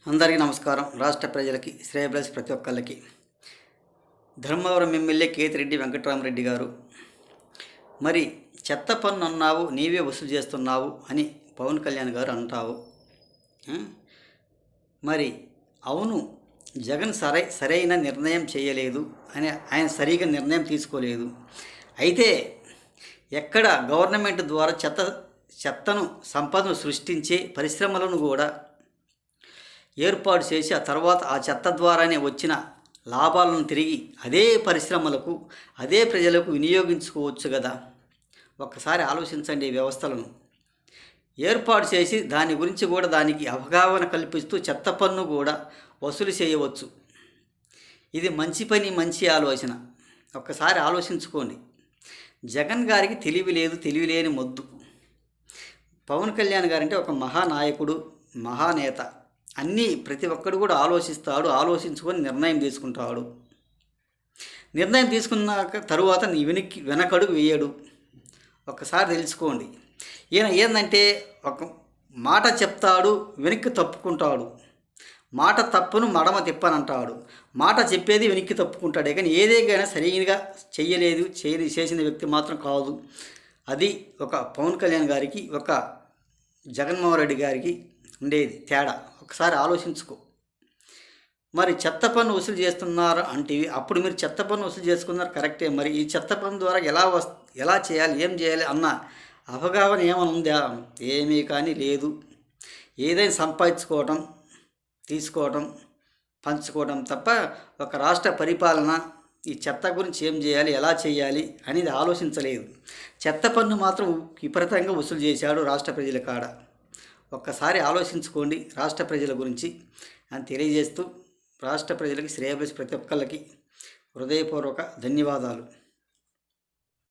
అందరికీ నమస్కారం. రాష్ట్ర ప్రజలకి, శ్రేయభిలాషి ప్రతి ఒక్కళ్ళకి ధర్మవరం ఎమ్మెల్యే కేతిరెడ్డి వెంకటరామరెడ్డి గారు మరి చెత్త పన్ను అన్నావు, నీవే వసూలు చేస్తున్నావు అని పవన్ కళ్యాణ్ గారు అంటావు. మరి అవును, జగన్ సరైన నిర్ణయం చేయలేదు అని, ఆయన సరిగా నిర్ణయం తీసుకోలేదు. అయితే ఎక్కడ గవర్నమెంట్ ద్వారా చెత్తను సంపదను సృష్టించే పరిశ్రమలను కూడా ఏర్పాటు చేసి ఆ తర్వాత ఆ చెత్త ద్వారానే వచ్చిన లాభాలను తిరిగి అదే పరిశ్రమలకు, అదే ప్రజలకు వినియోగించుకోవచ్చు కదా. ఒక్కసారి ఆలోచించండి. ఈ వ్యవస్థలను ఏర్పాటు చేసి దాని గురించి కూడా దానికి అవగాహన కల్పిస్తూ చెత్త పన్ను కూడా వసూలు చేయవచ్చు. ఇది మంచి పని, మంచి ఆలోచన. ఒక్కసారి ఆలోచించుకోండి. జగన్ గారికి తెలివి లేదు, తెలివి లేని మొద్దు. పవన్ కళ్యాణ్ గారంటే ఒక మహానాయకుడు, మహానేత. అన్నీ ప్రతి ఒక్కడు కూడా ఆలోచిస్తాడు, ఆలోచించుకొని నిర్ణయం తీసుకుంటాడు. నిర్ణయం తీసుకున్నాక తరువాత నీ వెనకడుగు వేయడు. ఒక్కసారి తెలుసుకోండి. ఈయన ఏంటంటే ఒక మాట చెప్తాడు, వెనక్కి తప్పుకుంటాడు. మాట తప్పును మడమ తిప్పనంటాడు. మాట చెప్పేది వెనక్కి తప్పుకుంటాడే కానీ ఏదేమైనా సరిగా చేసిన వ్యక్తి మాత్రం కాదు. అది ఒక పవన్ కళ్యాణ్ గారికి, ఒక జగన్మోహన్ రెడ్డి గారికి ఉండేది తేడా. ఒకసారి ఆలోచించుకో. మరి చెత్త పన్ను వసూలు చేస్తున్నారు అంటే అప్పుడు మీరు చెత్త పన్ను వసూలు చేసుకున్నారు కరెక్టే. మరి ఈ చెత్త పన్ను ద్వారా ఎలా చేయాలి, ఏం చేయాలి అన్న అవగాహన ఏమైనా ఉందా? ఏమీ కానీ లేదు. ఏదైనా సంపాదించుకోవటం, తీసుకోవటం, పంచుకోవడం తప్ప ఒక రాష్ట్ర పరిపాలన ఈ చెత్త గురించి ఏం చేయాలి, ఎలా చేయాలి అనేది ఆలోచించలేదు. చెత్త పన్ను మాత్రం విపరీతంగా వసూలు చేశాడు రాష్ట్ర ప్రజల కాడ. ఒక్కసారి ఆలోచించుకోండి రాష్ట్ర ప్రజల గురించి అని తెలియజేస్తూ, రాష్ట్ర ప్రజలకి, శ్రేయభిలాషి ప్రతి ఒక్కళ్ళకి హృదయపూర్వక ధన్యవాదాలు.